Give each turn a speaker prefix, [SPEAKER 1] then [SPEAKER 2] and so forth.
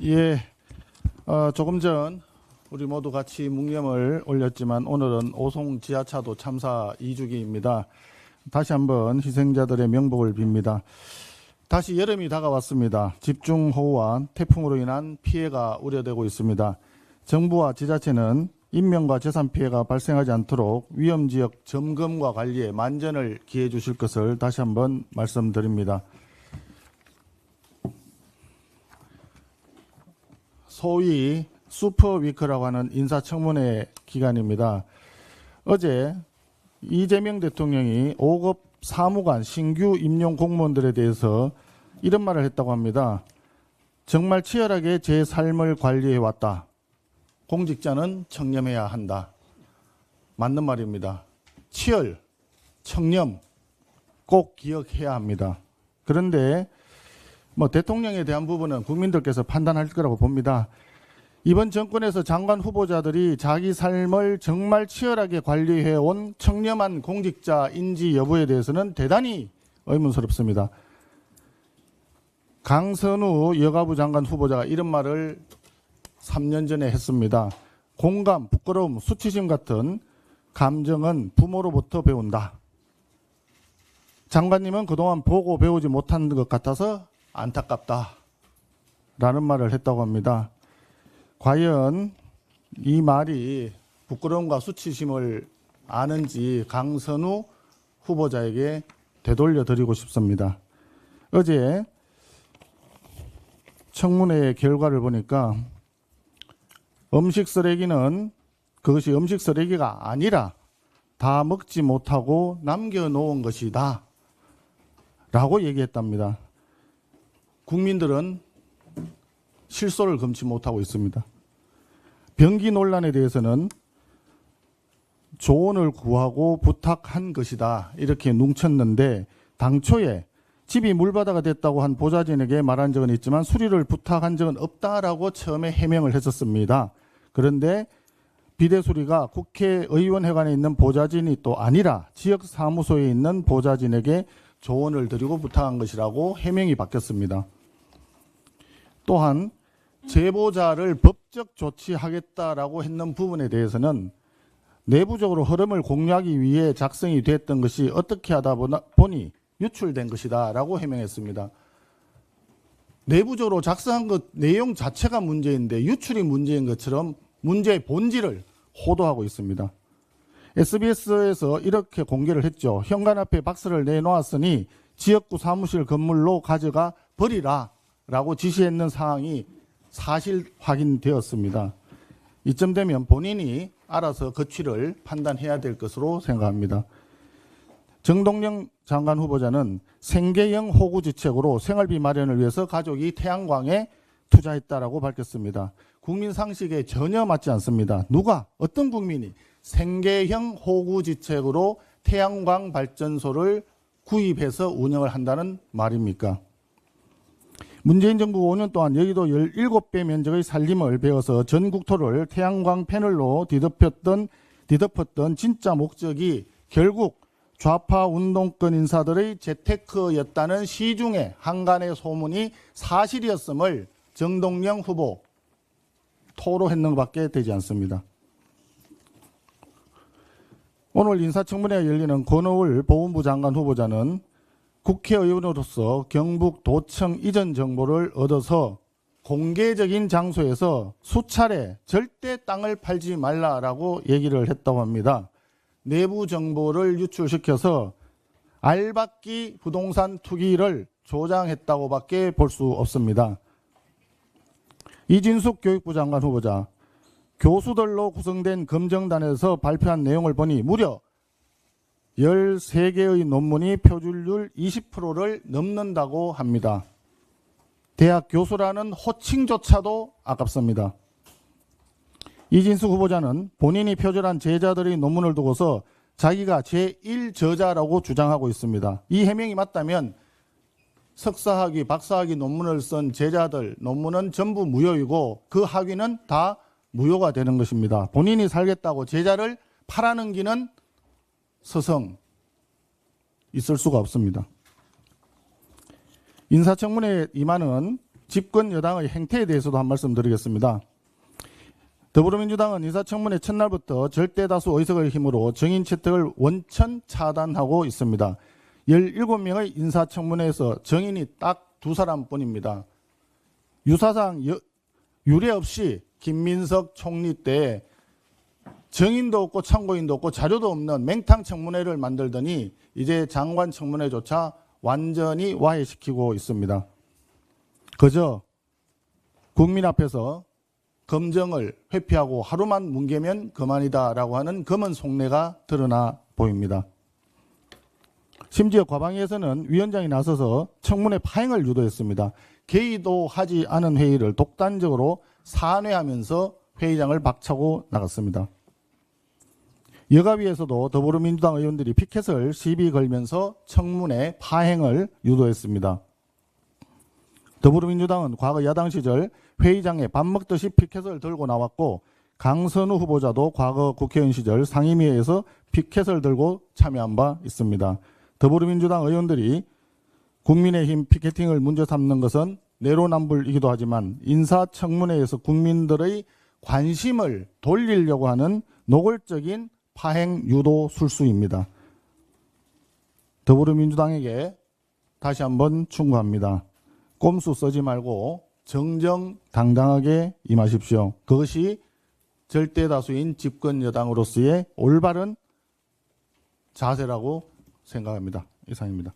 [SPEAKER 1] 예, 조금 전 우리 모두 같이 묵념을 올렸지만 오늘은 오송 지하차도 참사 2주기입니다. 다시 한번 희생자들의 명복을 빕니다. 다시 여름이 다가왔습니다. 집중호우와 태풍으로 인한 피해가 우려되고 있습니다. 정부와 지자체는 인명과 재산 피해가 발생하지 않도록 위험지역 점검과 관리에 만전을 기해 주실 것을 다시 한번 말씀드립니다. 소위 슈퍼위크라고 하는 인사청문회 기간입니다. 어제 이재명 대통령이 5급 사무관 신규 임용 공무원들에 대해서 이런 말을 했다고 합니다. 정말 치열하게 제 삶을 관리해왔다. 공직자는 청렴해야 한다. 맞는 말입니다. 치열, 청렴 꼭 기억해야 합니다. 그런데 대통령에 대한 부분은 국민들께서 판단할 거라고 봅니다. 이번 정권에서 장관 후보자들이 자기 삶을 정말 치열하게 관리해온 청렴한 공직자인지 여부에 대해서는 대단히 의문스럽습니다. 강선우 여가부 장관 후보자가 이런 말을 3년 전에 했습니다. 공감, 부끄러움, 수치심 같은 감정은 부모로부터 배운다. 장관님은 그동안 보고 배우지 못한 것 같아서 안타깝다 라는 말을 했다고 합니다. 과연 이 말이 부끄러움과 수치심을 아는지 강선우 후보자에게 되돌려 드리고 싶습니다. 어제 청문회 결과를 보니까 음식 쓰레기는 그것이 음식 쓰레기가 아니라 다 먹지 못하고 남겨놓은 것이다 라고 얘기했답니다. 국민들은 실소를 금치 못하고 있습니다. 변기 논란에 대해서는 조언을 구하고 부탁한 것이다 이렇게 뭉쳤는데 당초에 집이 물바다가 됐다고 한 보좌진에게 말한 적은 있지만 수리를 부탁한 적은 없다라고 처음에 해명을 했었습니다. 그런데 비대수리가 국회의원회관에 있는 보좌진이 또 아니라 지역사무소에 있는 보좌진에게 조언을 드리고 부탁한 것이라고 해명이 바뀌었습니다. 또한 제보자를 법적 조치하겠다라고 했는 부분에 대해서는 내부적으로 흐름을 공유하기 위해 작성이 됐던 것이 어떻게 하다 보니 유출된 것이다 라고 해명했습니다. 내부적으로 작성한 것 내용 자체가 문제인데 유출이 문제인 것처럼 문제의 본질을 호도하고 있습니다. SBS에서 이렇게 공개를 했죠. 현관 앞에 박스를 내놓았으니 지역구 사무실 건물로 가져가 버리라 라고 지시했는 사항이 사실 확인되었습니다. 이쯤 되면 본인이 알아서 거취를 판단해야 될 것으로 생각합니다. 정동영 장관 후보자는 생계형 호구지책으로 생활비 마련을 위해서 가족이 태양광에 투자했다라고 밝혔습니다. 국민 상식에 전혀 맞지 않습니다. 누가 어떤 국민이 생계형 호구지책으로 태양광 발전소를 구입해서 운영을 한다는 말입니까? 문재인 정부가 5년 동안 여의도 17배 면적의 산림을 베어서 전 국토를 태양광 패널로 뒤덮었던 진짜 목적이 결국 좌파 운동권 인사들의 재테크였다는 시중에 한간의 소문이 사실이었음을 정동영 후보 토로했는 것밖에 되지 않습니다. 오늘 인사청문회가 열리는 권오을 보훈부 장관 후보자는 국회의원으로서 경북도청 이전 정보를 얻어서 공개적인 장소에서 수차례 절대 땅을 팔지 말라라고 얘기를 했다고 합니다. 내부 정보를 유출시켜서 알박기 부동산 투기를 조장했다고밖에 볼 수 없습니다. 이진숙 교육부 장관 후보자, 교수들로 구성된 검증단에서 발표한 내용을 보니 무려 13개의 논문이 표준율 20%를 넘는다고 합니다. 대학 교수라는 호칭조차도 아깝습니다. 이진숙 후보자는 본인이 표절한 제자들의 논문을 두고서 자기가 제1저자라고 주장하고 있습니다. 이 해명이 맞다면 석사학위, 박사학위 논문을 쓴 제자들 논문은 전부 무효이고 그 학위는 다 무효가 되는 것입니다. 본인이 살겠다고 제자를 팔아넘기는 서성 있을 수가 없습니다. 인사청문회에 임하는 집권 여당의 행태에 대해서도 한 말씀 드리겠습니다. 더불어민주당은 인사청문회 첫날부터 절대다수 의석을 힘으로 정인 채택을 원천 차단하고 있습니다. 17명의 인사청문회에서 정인이 딱 2사람뿐입니다. 유사상 유례 없이 김민석 총리 때 정인도 없고 참고인도 없고 자료도 없는 맹탕 청문회를 만들더니 이제 장관 청문회조차 완전히 와해시키고 있습니다. 그저 국민 앞에서 검정을 회피하고 하루만 뭉개면 그만이다라고 하는 검은 속내가 드러나 보입니다. 심지어 과방위에서는 위원장이 나서서 청문회 파행을 유도했습니다. 개의도 하지 않은 회의를 독단적으로 산회하면서 회의장을 박차고 나갔습니다. 여가위에서도 더불어민주당 의원들이 피켓을 시비 걸면서 청문회 파행을 유도했습니다. 더불어민주당은 과거 야당 시절 회의장에 밥 먹듯이 피켓을 들고 나왔고 강선우 후보자도 과거 국회의원 시절 상임위에서 피켓을 들고 참여한 바 있습니다. 더불어민주당 의원들이 국민의힘 피켓팅을 문제 삼는 것은 내로남불이기도 하지만 인사청문회에서 국민들의 관심을 돌리려고 하는 노골적인 파행 유도 술수입니다. 더불어민주당에게 다시 한번 충고합니다. 꼼수 쓰지 말고 정정당당하게 임하십시오. 그것이 절대다수인 집권 여당으로서의 올바른 자세라고 생각합니다. 이상입니다.